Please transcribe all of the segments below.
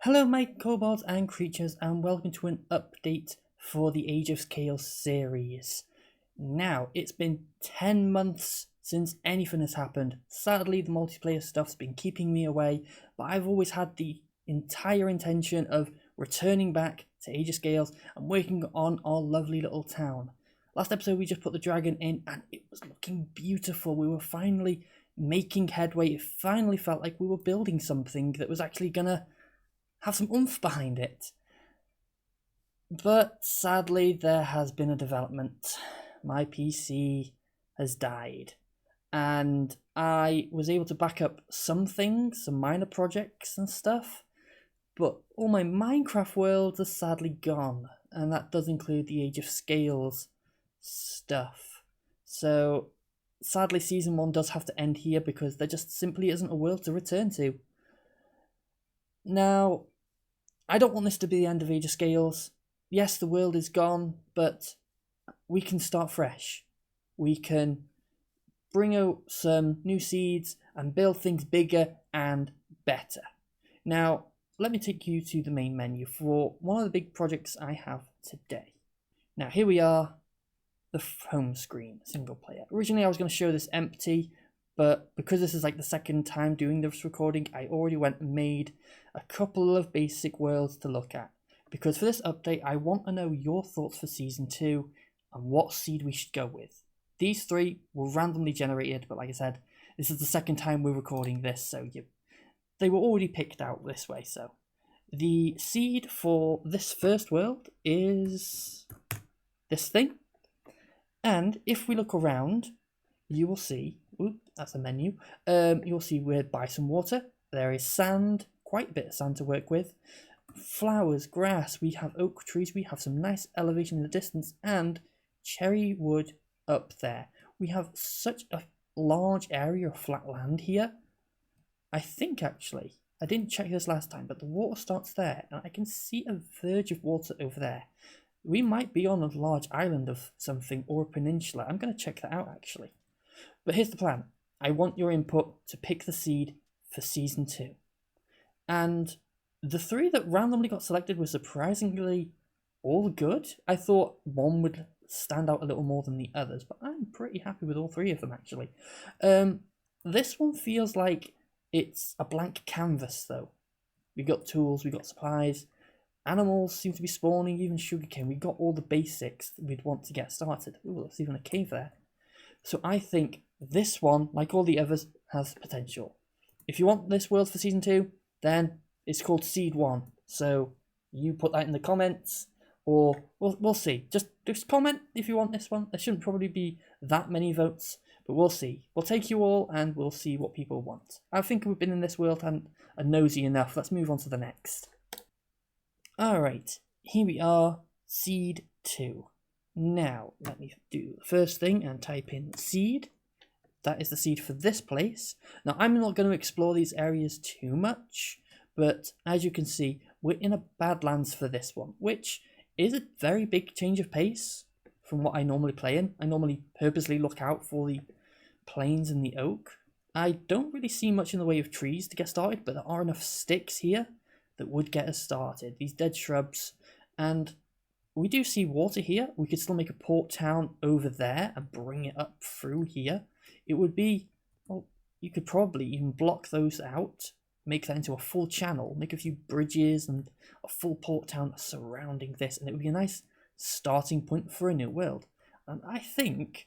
Hello my kobolds and creatures, and welcome to an update for the Age of Chaos series. Now, it's been 10 months since anything has happened. Sadly, the multiplayer stuff's been keeping me away, but I've always had the entire intention of returning back to Age of Scales and working on our lovely little town. Last episode we just put the dragon in and it was looking beautiful. We were finally making headway. It finally felt like we were building something that was actually gonna have some oomph behind it. But sadly, there has been a development. My PC has died, and I was able to back up some things, some minor projects and stuff, but all my Minecraft worlds are sadly gone, and that does include the Age of Scales stuff. So sadly, Season 1 does have to end here because there just simply isn't a world to return to. Now, I don't want this to be the end of Age of Scales. Yes, the world is gone, but we can start fresh. We can bring out some new seeds and build things bigger and better. Now, let me take you to the main menu for one of the big projects I have today. Now, here we are, the home screen, single player. Originally, I was going to show this empty, but because this is like the second time doing this recording, I already went and made a couple of basic worlds to look at. Because for this update, I want to know your thoughts for Season 2 and what seed we should go with. These three were randomly generated, but like I said, this is the second time we're recording this, so they were already picked out this way. So the seed for this first world is this thing. And if we look around, you will see, that's a menu, you'll see we're by some water. There is sand, quite a bit of sand to work with. Flowers, grass, we have oak trees, we have some nice elevation in the distance, and cherry wood up there. We have such a large area of flat land here. I think actually, I didn't check this last time, but the water starts there, and I can see a verge of water over there. We might be on a large island of something or a peninsula. I'm going to check that out actually. But here's the plan. I want your input to pick the seed for Season 2. And the three that randomly got selected were surprisingly all good. I thought one would stand out a little more than the others, but I'm pretty happy with all three of them actually. This one feels like it's a blank canvas though. We got tools, we got supplies, animals seem to be spawning, even sugarcane. We got all the basics that we'd want to get started. Ooh, there's even a cave there. So I think this one, like all the others, has potential. If you want this world for Season 2, then it's called Seed 1. So you put that in the comments, or we'll see. Just comment if you want this one. There shouldn't probably be that many votes, but we'll see. We'll take you all and we'll see what people want. I think we've been in this world and are nosy enough. Let's move on to the next. Alright, here we are, Seed 2. Now, let me do the first thing and type in seed. That is the seed for this place. Now, I'm not going to explore these areas too much, but as you can see, we're in a Badlands for this one, which is a very big change of pace from what I normally play in. I normally purposely look out for the plains and the oak. I don't really see much in the way of trees to get started, but there are enough sticks here that would get us started. These dead shrubs, and we do see water here. We could still make a port town over there and bring it up through here. It would be, well, you could probably even block those out, make that into a full channel, make a few bridges and a full port town surrounding this, and it would be a nice starting point for a new world. And I think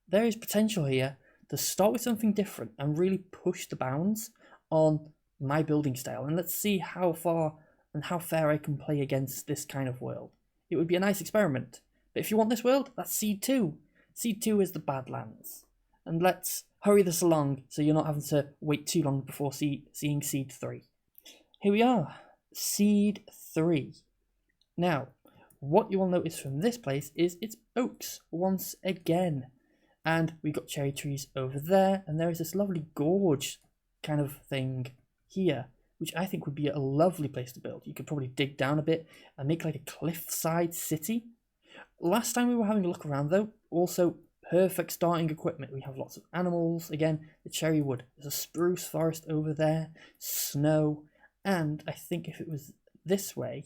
there is potential here to start with something different and really push the bounds on my building style. And let's see how far and how fair I can play against this kind of world. It would be a nice experiment. But if you want this world, that's Seed 2. Seed 2 is the Badlands. And let's hurry this along so you're not having to wait too long before seeing Seed 3. Here we are, Seed 3. Now, what you will notice from this place is it's oaks once again. And we got cherry trees over there, and there is this lovely gorge kind of thing here, which I think would be a lovely place to build. You could probably dig down a bit and make like a cliffside city. Last time we were having a look around though, also perfect starting equipment. We have lots of animals, again, the cherry wood. There's a spruce forest over there, snow, And I think if it was this way,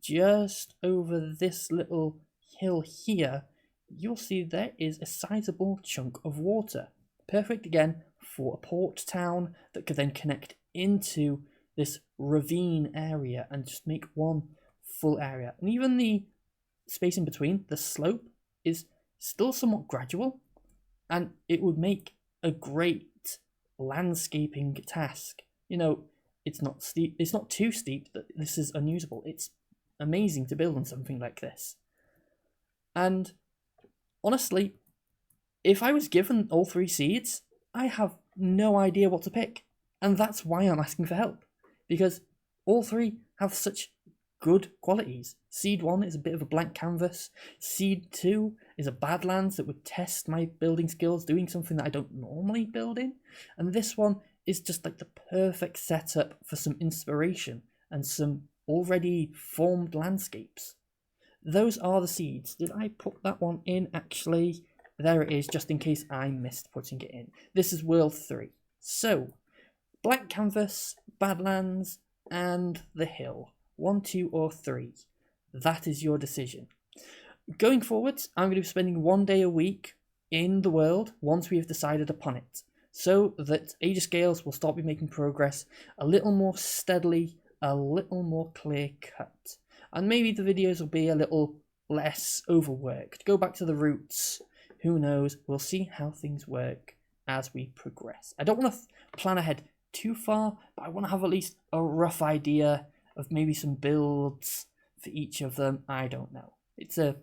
just over this little hill here, you'll see there is a sizable chunk of water. Perfect again for a port town that could then connect into this ravine area and just make one full area. And even the space in between, the slope, is still somewhat gradual, and it would make a great landscaping task. You know, it's not steep, it's not too steep that this is unusable. It's amazing to build on something like this. And honestly, if I was given all 3 seeds, I have no idea what to pick. And that's why I'm asking for help, because all 3 have such good qualities. Seed 1 is a bit of a blank canvas. Seed 2 is a Badlands that would test my building skills, doing something that I don't normally build in. And this one is just like the perfect setup for some inspiration and some already formed landscapes. Those are the seeds. Did I put that one in? Actually, there it is, just in case I missed putting it in. This is World 3. So, blank canvas, Badlands, and the hill. 1, 2, or 3. That is your decision. Going forwards, I'm going to be spending 1 day a week in the world once we have decided upon it, so that Age of Scales will start making progress a little more steadily, a little more clear cut. And maybe the videos will be a little less overworked. Go back to the roots. Who knows? We'll see how things work as we progress. I don't want to plan ahead too far, but I want to have at least a rough idea of maybe some builds for each of them. I don't know. It's a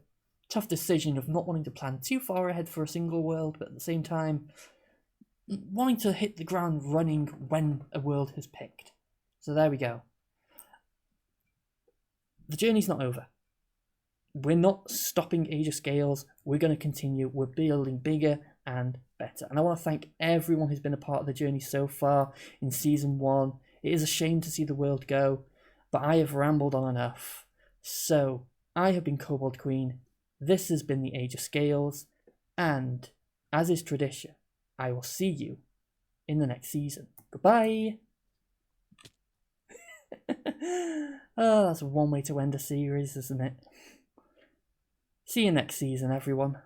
tough decision of not wanting to plan too far ahead for a single world, but at the same time wanting to hit the ground running when a world has picked. So there we go. The journey's not over. We're not stopping Age of Scales. We're going to continue. We're building bigger and better. And I want to thank everyone who's been a part of the journey so far in Season 1. It is a shame to see the world go, but I have rambled on enough. So, I have been Kobold Queen. This has been the Age of Scales. And, as is tradition, I will see you in the next season. Goodbye! Oh, that's one way to end a series, isn't it? See you next season, everyone.